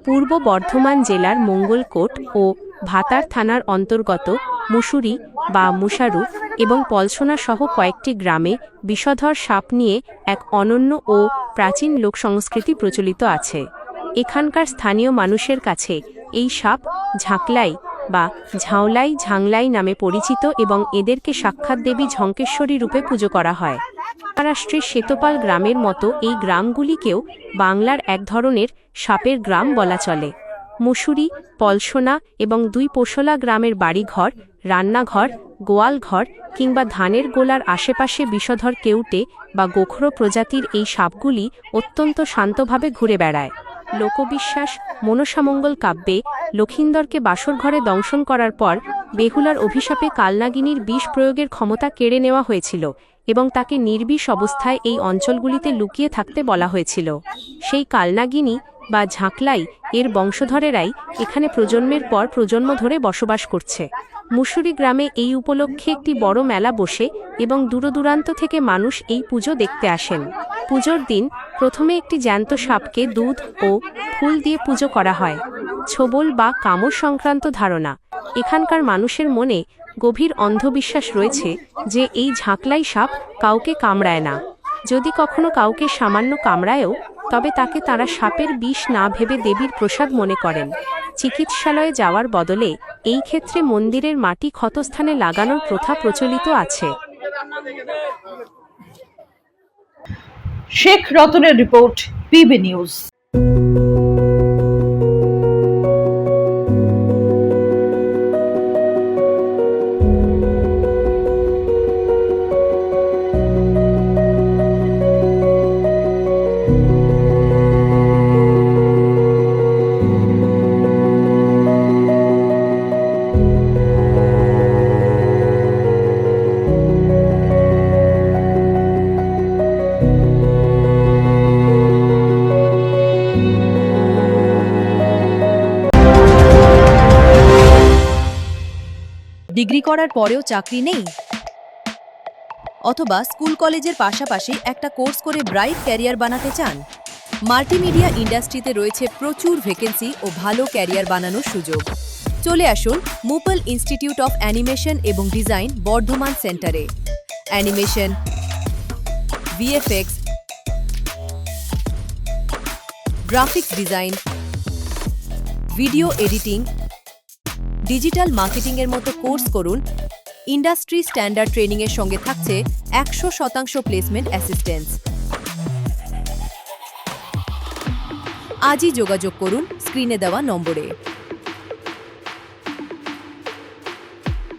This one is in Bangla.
পূর্ব বর্ধমান জেলার মঙ্গলকোট ও ভাতার থানার অন্তর্গত মুসুরি বা মুশারু এবং পলসনা সহ কয়েকটি গ্রামে বিষধর সাপ নিয়ে এক অনন্য ও প্রাচীন লোকসংস্কৃতি প্রচলিত আছে। এখানকার স্থানীয় মানুষের কাছে এই সাপ ঝাঁকলাই বা ঝাংলাই নামে পরিচিত এবং এদেরকে সাক্ষাৎ দেবী ঝঙ্কেশ্বরী রূপে পুজো করা হয়। মহারাষ্ট্রের শ্বেতপাল গ্রামের মতো এই গ্রামগুলিকেও বাংলার এক ধরনের সাপের গ্রাম বলা চলে। মুসুরি, পলসনা এবং দুই পোশলা গ্রামের বাড়িঘর, রান্নাঘর, গোয়ালঘর কিংবা ধানের গোলার আশেপাশে বিষধর কেউটে বা গোখরো প্রজাতির এই সাপগুলি অত্যন্ত শান্তভাবে ঘুরে বেড়ায়। লোকবিশ্বাস, মনসামঙ্গল কাব্যে লক্ষিন্দরকে বাসরঘরে দংশন করার পর বেহুলার অভিশাপে কালনাগিনীর বিষ প্রয়োগের ক্ষমতা কেড়ে নেওয়া হয়েছিল এবং তাকে নির্বিষ অবস্থায় এই অঞ্চলগুলিতে লুকিয়ে থাকতে বলা হয়েছিল। সেই কালনাগিনী বা ঝাঁকলাই এর বংশধরেরাই এখানে প্রজন্মের পর প্রজন্ম ধরে বসবাস করছে। মুসুরি গ্রামে এই উপলক্ষে একটি বড় মেলা বসে এবং দূরদূরান্ত থেকে মানুষ এই পুজো দেখতে আসেন। পুজোর দিন প্রথমে একটি জ্যান্ত সাপকে দুধ ও ফুল দিয়ে পুজো করা হয়। ছোবল বা কামড় সংক্রান্ত ধারণা। এখানকার মানুষের মনে গভীর অন্ধবিশ্বাস রয়েছে যে এই ঝাঁকলাই সাপ কাউকে কামড়ায় না। যদি কখনো কাউকে সামান্য কামড়ায়ও তবে তাকে তারা সাপের বিষ না ভেবে দেবীর প্রসাদ মনে করেন। চিকিৎসালয়ে যাওয়ার বদলে এই ক্ষেত্রে মন্দিরের মাটি ক্ষতস্থানে লাগানোর প্রথা প্রচলিত আছে। শেখ রতনের রিপোর্ট, পিবি নিউজ। ডিগ্রি করার পরেও চাকরি নেই, অথবা স্কুল কলেজের পাশাপাশি একটা কোর্স করে ব্রাইট ক্যারিয়ার বানাতে চান? মাল্টিমিডিয়া ইন্ডাস্ট্রিতে রয়েছে প্রচুর ভ্যাকেন্সি ও ভালো ক্যারিয়ার বানানোর সুযোগ। চলে আসুন মুপল ইনস্টিটিউট অফ অ্যানিমেশন এবং ডিজাইন বর্ধমান সেন্টারে। Animation, VFX, graphics design, video editing, digital মার্কেটিংয়ের মতো কোর্স করুন। ইন্ডাস্ট্রি স্ট্যান্ডার্ড ট্রেনিংয়ের সঙ্গে থাকছে 100% প্লেসমেন্ট অ্যাসিস্ট্যান্স। আজই যোগাযোগ করুন স্ক্রিনে দেওয়া নম্বরে।